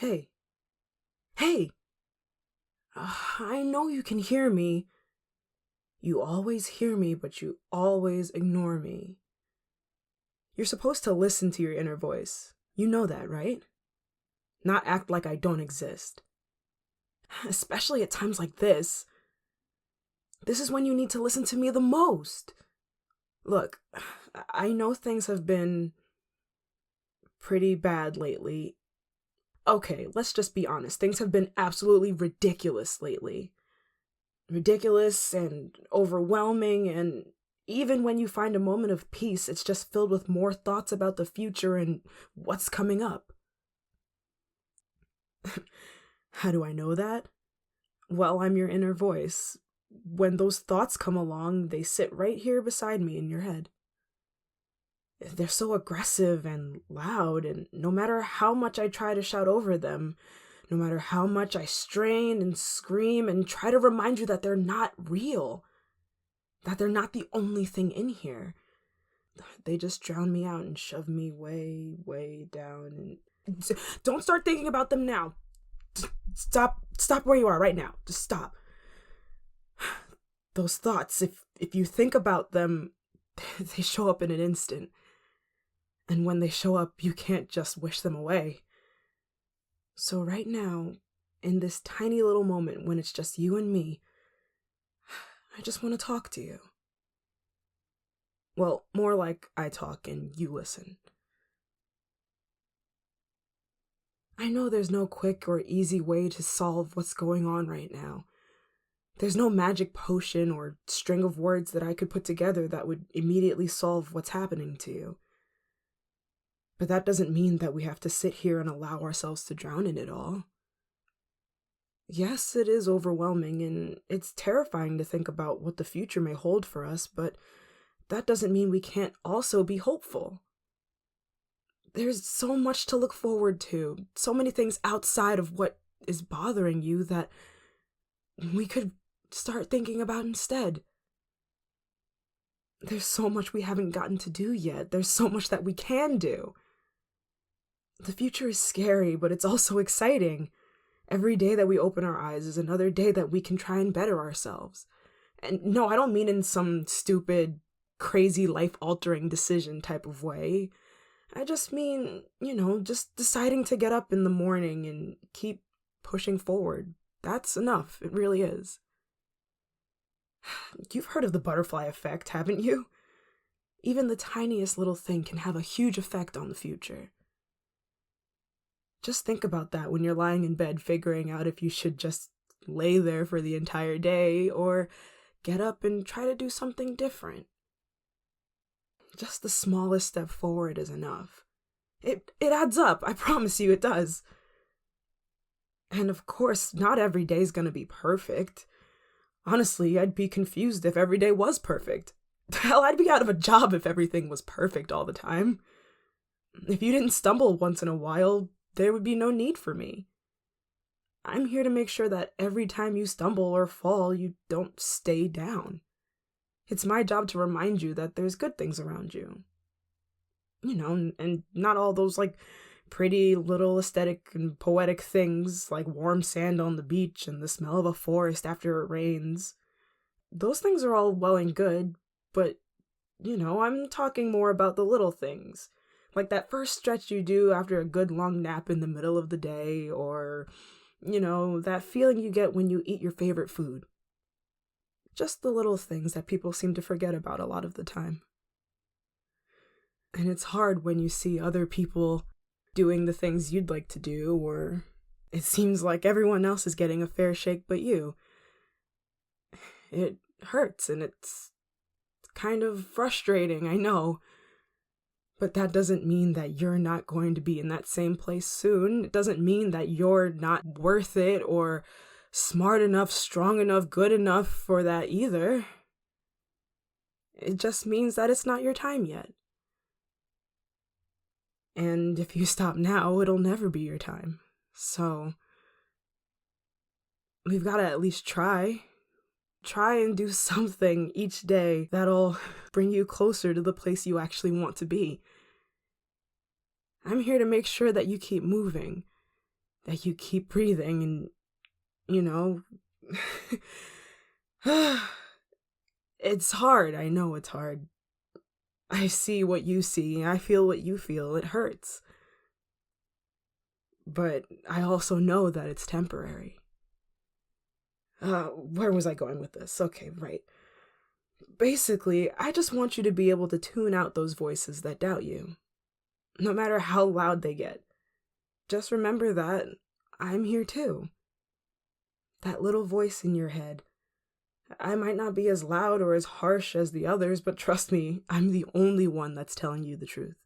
Hey. Hey! I know you can hear me. You always hear me, but you always ignore me. You're supposed to listen to your inner voice. You know that, right? Not act like I don't exist. Especially at times like this. This is when you need to listen to me the most. Look, I know things have been pretty bad lately. Okay, let's just be honest. Things have been absolutely ridiculous lately. Ridiculous and overwhelming, and even when you find a moment of peace, it's just filled with more thoughts about the future and what's coming up. How do I know that? Well, I'm your inner voice. When those thoughts come along, they sit right here beside me in your head. They're so aggressive and loud, and no matter how much I try to shout over them, no matter how much I strain and scream and try to remind you that they're not real, that they're not the only thing in here, they just drown me out and shove me way, way down. And don't start thinking about them now. Stop where you are right now. Just stop. Those thoughts, if you think about them, they show up in an instant. And when they show up, you can't just wish them away. So right now, in this tiny little moment when it's just you and me, I just want to talk to you. Well, more like I talk and you listen. I know there's no quick or easy way to solve what's going on right now. There's no magic potion or string of words that I could put together that would immediately solve what's happening to you. But that doesn't mean that we have to sit here and allow ourselves to drown in it all. Yes, it is overwhelming, and it's terrifying to think about what the future may hold for us, but that doesn't mean we can't also be hopeful. There's so much to look forward to, so many things outside of what is bothering you that we could start thinking about instead. There's so much we haven't gotten to do yet. There's so much that we can do. The future is scary, but it's also exciting. Every day that we open our eyes is another day that we can try and better ourselves. And no, I don't mean in some stupid, crazy, life-altering decision type of way. I just mean, just deciding to get up in the morning and keep pushing forward. That's enough. It really is. You've heard of the butterfly effect, haven't you? Even the tiniest little thing can have a huge effect on the future. Just think about that when you're lying in bed figuring out if you should just lay there for the entire day or get up and try to do something different. Just the smallest step forward is enough. It adds up, I promise you it does. And of course, not every day is going to be perfect. Honestly, I'd be confused if every day was perfect. Hell, I'd be out of a job if everything was perfect all the time. If you didn't stumble once in a while, there would be no need for me. I'm here to make sure that every time you stumble or fall, you don't stay down. It's my job to remind you that there's good things around you. And not all those, pretty little aesthetic and poetic things like warm sand on the beach and the smell of a forest after it rains. Those things are all well and good, but, I'm talking more about the little things. Like that first stretch you do after a good long nap in the middle of the day, or, that feeling you get when you eat your favorite food. Just the little things that people seem to forget about a lot of the time. And it's hard when you see other people doing the things you'd like to do, or it seems like everyone else is getting a fair shake but you. It hurts, and it's kind of frustrating, I know. But that doesn't mean that you're not going to be in that same place soon. It doesn't mean that you're not worth it or smart enough, strong enough, good enough for that either. It just means that it's not your time yet. And if you stop now, it'll never be your time. So we've got to at least try. Try and do something each day that'll bring you closer to the place you actually want to be. I'm here to make sure that you keep moving. that you keep breathing and, it's hard. I know it's hard. I see what you see. I feel what you feel. It hurts. But I also know that it's temporary. Where was I going with this? Okay, right. Basically, I just want you to be able to tune out those voices that doubt you, no matter how loud they get. Just remember that I'm here too. That little voice in your head. I might not be as loud or as harsh as the others, but trust me, I'm the only one that's telling you the truth.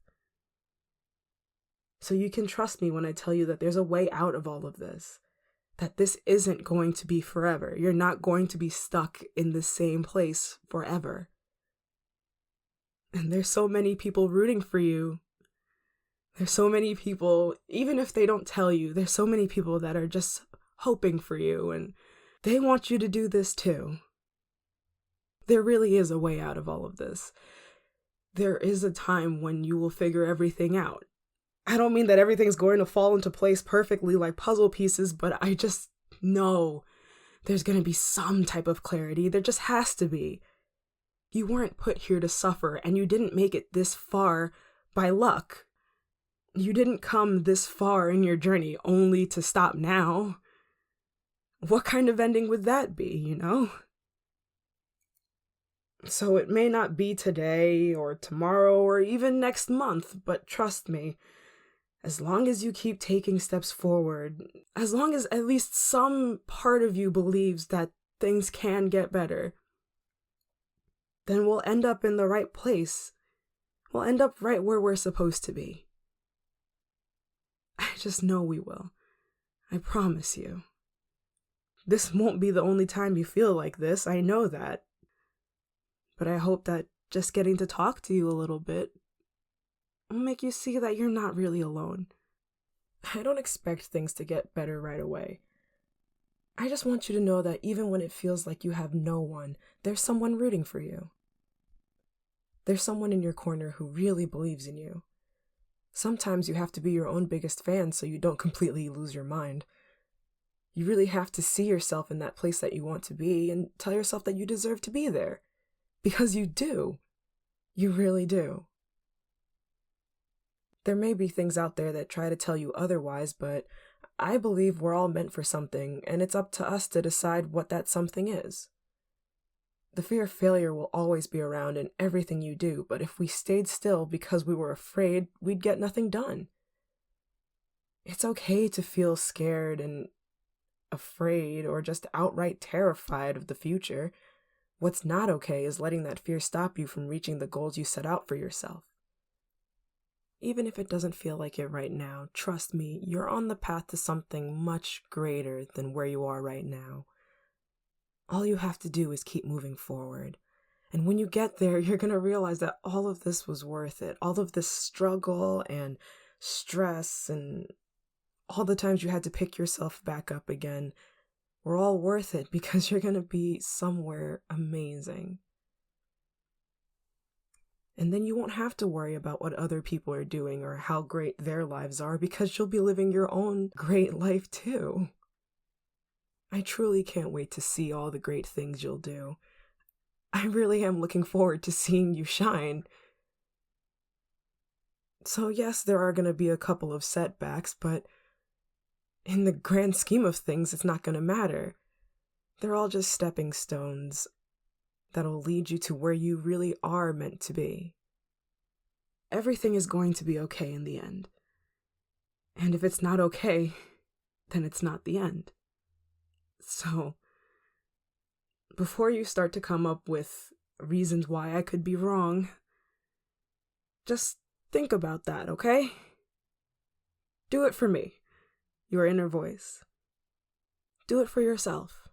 So you can trust me when I tell you that there's a way out of all of this. That this isn't going to be forever. You're not going to be stuck in the same place forever. And there's so many people rooting for you. There's so many people, even if they don't tell you, there's so many people that are just hoping for you, and they want you to do this too. There really is a way out of all of this. There is a time when you will figure everything out. I don't mean that everything's going to fall into place perfectly like puzzle pieces, but I just know there's going to be some type of clarity. There just has to be. You weren't put here to suffer, and you didn't make it this far by luck. You didn't come this far in your journey only to stop now. What kind of ending would that be, So it may not be today or tomorrow or even next month, but trust me, as long as you keep taking steps forward, as long as at least some part of you believes that things can get better, then we'll end up in the right place. We'll end up right where we're supposed to be. I just know we will. I promise you. This won't be the only time you feel like this, I know that. But I hope that just getting to talk to you a little bit will make you see that you're not really alone. I don't expect things to get better right away. I just want you to know that even when it feels like you have no one, there's someone rooting for you. There's someone in your corner who really believes in you. Sometimes you have to be your own biggest fan so you don't completely lose your mind. You really have to see yourself in that place that you want to be and tell yourself that you deserve to be there. Because you do. You really do. There may be things out there that try to tell you otherwise, but I believe we're all meant for something, and it's up to us to decide what that something is. The fear of failure will always be around in everything you do, but if we stayed still because we were afraid, we'd get nothing done. It's okay to feel scared and afraid or just outright terrified of the future. What's not okay is letting that fear stop you from reaching the goals you set out for yourself. Even if it doesn't feel like it right now, trust me, you're on the path to something much greater than where you are right now. All you have to do is keep moving forward. And when you get there, you're going to realize that all of this was worth it. All of this struggle and stress and all the times you had to pick yourself back up again were all worth it because you're going to be somewhere amazing. And then you won't have to worry about what other people are doing or how great their lives are because you'll be living your own great life too. I truly can't wait to see all the great things you'll do. I really am looking forward to seeing you shine. So yes, there are going to be a couple of setbacks, but in the grand scheme of things, it's not going to matter. They're all just stepping stones that'll lead you to where you really are meant to be. Everything is going to be okay in the end. And if it's not okay, then it's not the end. So, before you start to come up with reasons why I could be wrong, just think about that, okay? Do it for me, your inner voice. Do it for yourself.